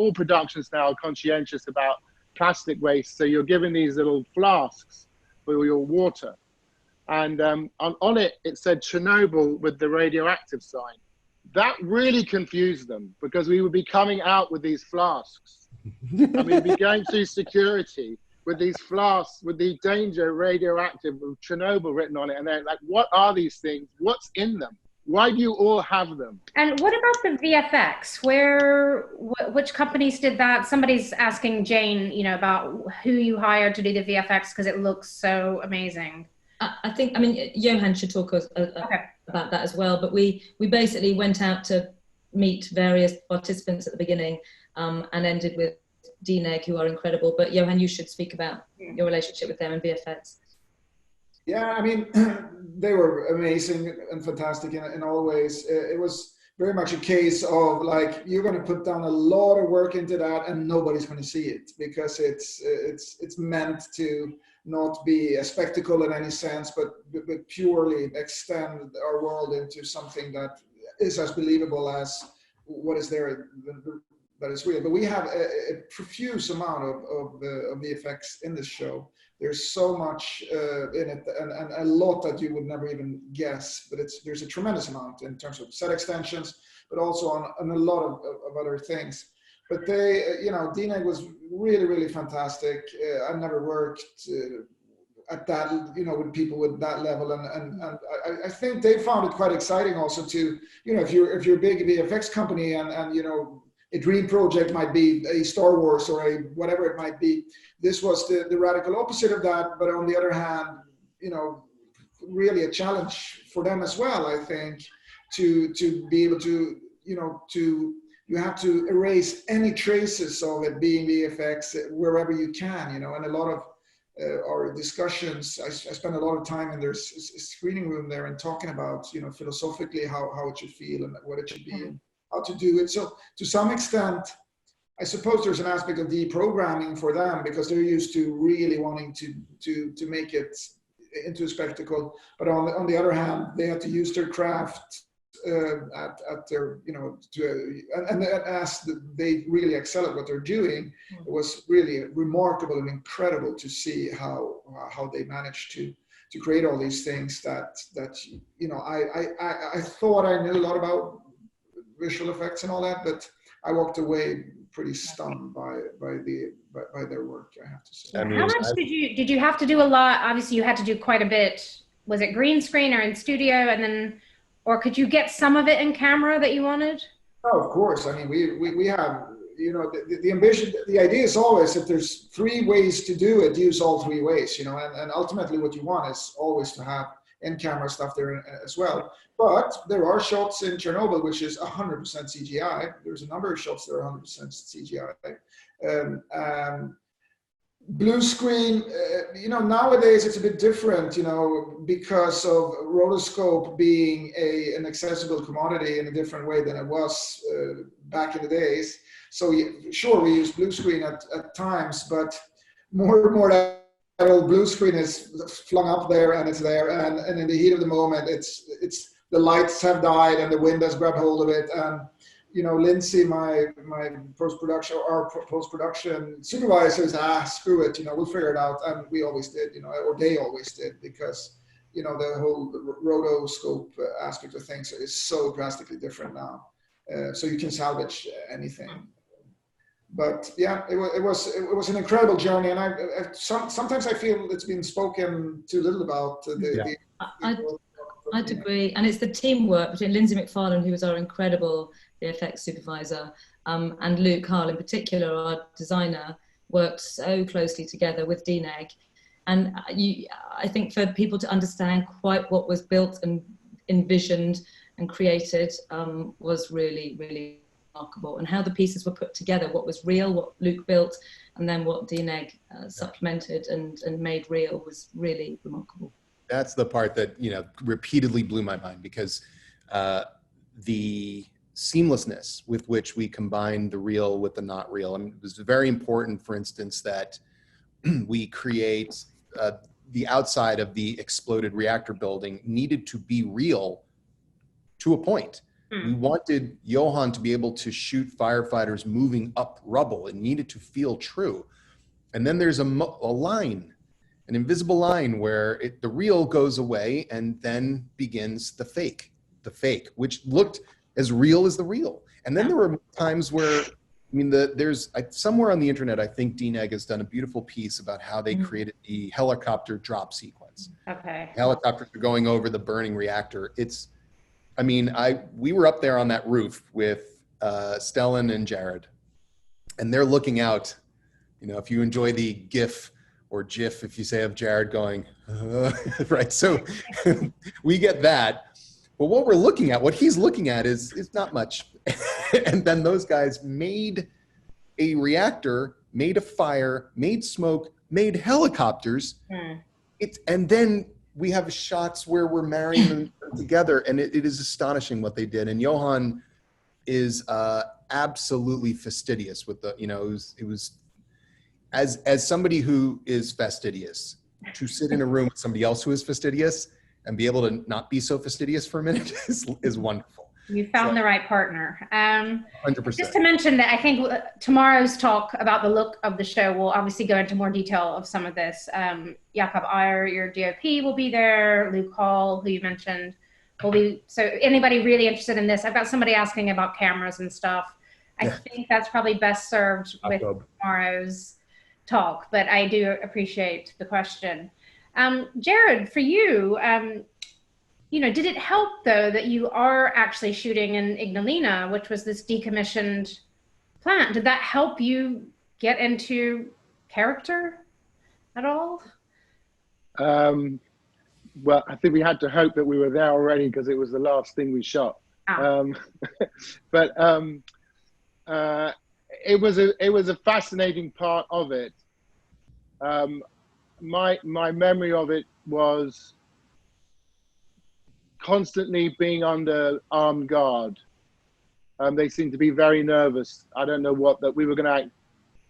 all productions now are conscientious about plastic waste. So you're given these little flasks for your water. And on it, it said Chernobyl with the radioactive sign. That really confused them because we would be coming out with these flasks and we'd be going through security with these flasks with the danger radioactive of Chernobyl written on it. And they're like, what are these things? What's in them? Why do you all have them? And what about the VFX? Which companies did that? Somebody's asking Jane, you know, about who you hired to do the VFX because it looks so amazing. I think, I mean, Johan should talk about that as well, but we basically went out to meet various participants at the beginning and ended with DNEG, who are incredible. But Johan, you should speak about your relationship with them and VFX. Yeah, I mean, they were amazing and fantastic in all ways. It was very much a case of like, you're going to put down a lot of work into that and nobody's going to see it because it's meant to not be a spectacle in any sense, but purely extend our world into something that is as believable as what is there that is real. But we have a profuse amount of VFX in this show. There's so much in it and a lot that you would never even guess, but there's a tremendous amount in terms of set extensions, but also on a lot of other things. But they, you know, DNEG was really, really fantastic. I've never worked at that, you know, with people with that level, and I think they found it quite exciting also to, you know, if you're a big VFX company and you know, a dream project might be a Star Wars or a whatever it might be. This was the radical opposite of that, but on the other hand, you know, really a challenge for them as well. I think to be able to, you know, you have to erase any traces of it being VFX wherever you can, you know, and a lot of our discussions, I spend a lot of time in their screening room there and talking about, you know, philosophically how it should feel and what it should be and how to do it. So to some extent, I suppose there's an aspect of deprogramming for them because they're used to really wanting to make it into a spectacle. But on the other hand, they have to use their craft at their, you know, and as they really excel at what they're doing, it was really remarkable and incredible to see how they managed to create all these things that you know, I thought I knew a lot about visual effects and all that, but I walked away pretty stunned by their work, I have to say. How much did you have to do? A lot? Obviously you had to do quite a bit. Was it green screen or in studio, and then, or could you get some of it in camera that you wanted? Oh, of course. I mean, we have, you know, the ambition, the idea is always, if there's 3 ways to do it, use all 3 ways, you know, and ultimately what you want is always to have in-camera stuff there as well. But there are shots in Chernobyl which is 100% CGI. There's a number of shots that are 100% CGI. Blue screen, you know, nowadays it's a bit different, you know, because of rotoscope being an accessible commodity in a different way than it was back in the days. So sure, we use blue screen at times, but more and more that old blue screen is flung up there and it's there, and in the heat of the moment, it's the lights have died and the wind has grabbed hold of it, and you know, Lindsay, my post-production supervisor is, screw it, you know, we'll figure it out, and we always did, you know, or they always did, because you know, the whole rotoscope aspect of things is so drastically different now, so you can salvage anything. But yeah, it was an incredible journey, and sometimes I feel it's been spoken too little about. I'd agree, and it's the teamwork between Lindsay McFarlane, who was our incredible VFX supervisor, and Luke Harl in particular, our designer, worked so closely together with DNEG. And I think for people to understand quite what was built and envisioned and created was really, really remarkable, and how the pieces were put together, what was real, what Luke built, and then what DNEG supplemented and made real was really remarkable. That's the part that, you know, repeatedly blew my mind, because the seamlessness with which we combined the real with the not real. And it was very important, for instance, that we create the outside of the exploded reactor building needed to be real to a point. We wanted Johan to be able to shoot firefighters moving up rubble. It needed to feel true. And then there's a line, an invisible line where the real goes away and then begins the fake, which looked as real as the real. And then there were times where, I mean, there's somewhere on the internet, I think Dean Egg has done a beautiful piece about how they created the helicopter drop sequence. Okay. Helicopters are going over the burning reactor. We were up there on that roof with Stellan and Jared, and they're looking out. You know, if you enjoy the GIF or GIF, if you say of Jared going, right? So we get that. But what we're looking at, what he's looking at is not much. And then those guys made a reactor, made a fire, made smoke, made helicopters. And then we have shots where we're marrying them together, and it is astonishing what they did. And Johan is absolutely fastidious with the, you know, it was as somebody who is fastidious, to sit in a room with somebody else who is fastidious and be able to not be so fastidious for a minute is wonderful. You found the right partner. 100%. Just to mention that I think tomorrow's talk about the look of the show will obviously go into more detail of some of this. Jakob Iyer, your DOP, will be there. Luke Hall, who you mentioned, will be. So anybody really interested in this, I've got somebody asking about cameras and stuff. I think that's probably best served with tomorrow's talk, but I do appreciate the question. Jared, for you, you know, did it help though that you are actually shooting in Ignalina, which was this decommissioned plant? Did that help you get into character at all? Well, I think we had to hope that we were there already because it was the last thing we shot. But it was a fascinating part of it. My memory of it was constantly being under armed guard. They seemed to be very nervous. I don't know that we were going to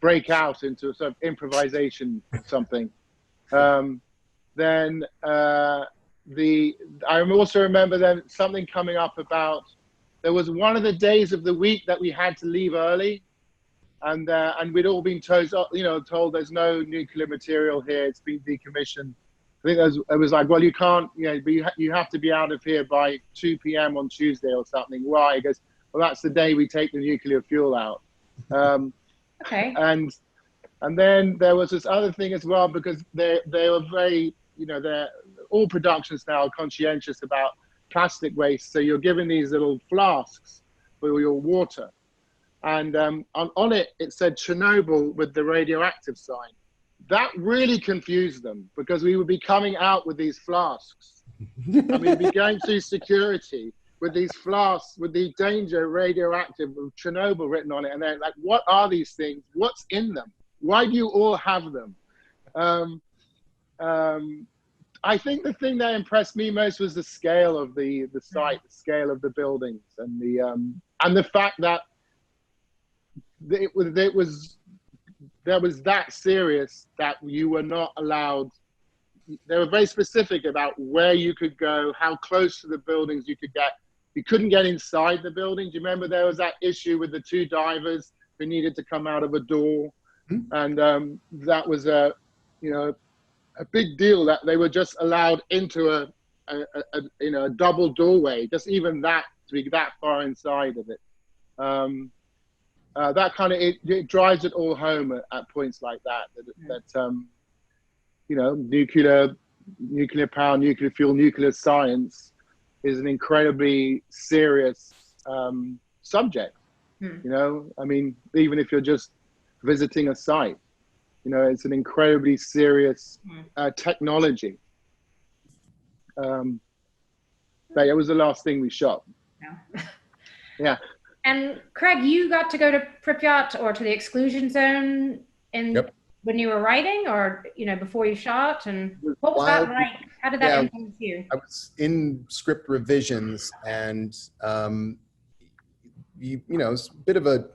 break out into a sort of improvisation or something. Then I also remember then something coming up about, there was one of the days of the week that we had to leave early, and we'd all been told there's no nuclear material here, it's been decommissioned. I think it was like, well, you can't, but you have to be out of here by 2 p.m. on Tuesday or something. Why? He goes, well, that's the day we take the nuclear fuel out. Okay. And then there was this other thing as well, because they were very, all productions now are conscientious about plastic waste. So you're given these little flasks for your water. And on it said Chernobyl with the radioactive sign. That really confused them, because we would be coming out with these flasks. And we'd be going through security with these flasks with the danger radioactive of Chernobyl written on it. And they're like, what are these things? What's in them? Why do you all have them? I think the thing that impressed me most was the scale of the site, the scale of the buildings, and the fact that there was that serious that you were not allowed. They were very specific about where you could go, how close to the buildings you could get. You couldn't get inside the building. Do you remember there was that issue with the 2 divers who needed to come out of a door? And that was a big deal, that they were just allowed into a double doorway, just even that, to be that far inside of it. That kind of, it drives it all home at points like that nuclear power, nuclear fuel, nuclear science is an incredibly serious subject. I mean, even if you're just visiting a site, it's an incredibly serious technology. But it was the last thing we shot. Yeah. And Craig, you got to go to Pripyat or to the exclusion zone when you were writing, or before you shot, and what was that like? How did that influence you? I was in script revisions, and it's a bit of a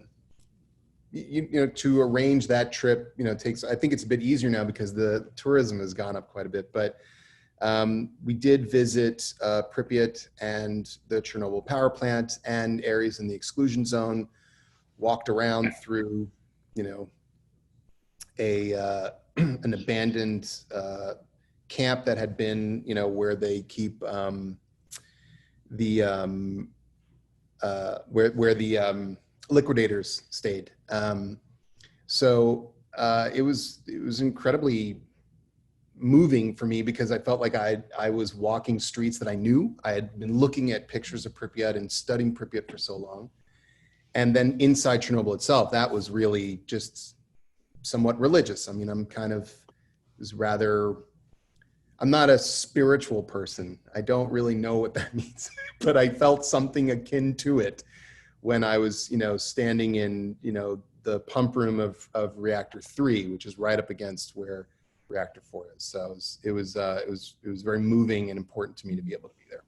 to arrange that trip takes, I think it's a bit easier now because the tourism has gone up quite a bit, but We did visit Pripyat and the Chernobyl power plant and areas in the exclusion zone, walked around through, you know, an abandoned camp that had been, you know, where they keep where the liquidators stayed. So it was incredibly moving for me because I felt like I was walking streets that I knew. I had been looking at pictures of Pripyat and studying Pripyat for so long. And then inside Chernobyl itself, that was really just somewhat religious. I mean, I'm not a spiritual person. I don't really know what that means, but I felt something akin to it when I was, you know, standing in, you know, the pump room of reactor 3, which is right up against where reactor 4 is. So it was very moving and important to me to be able to be there.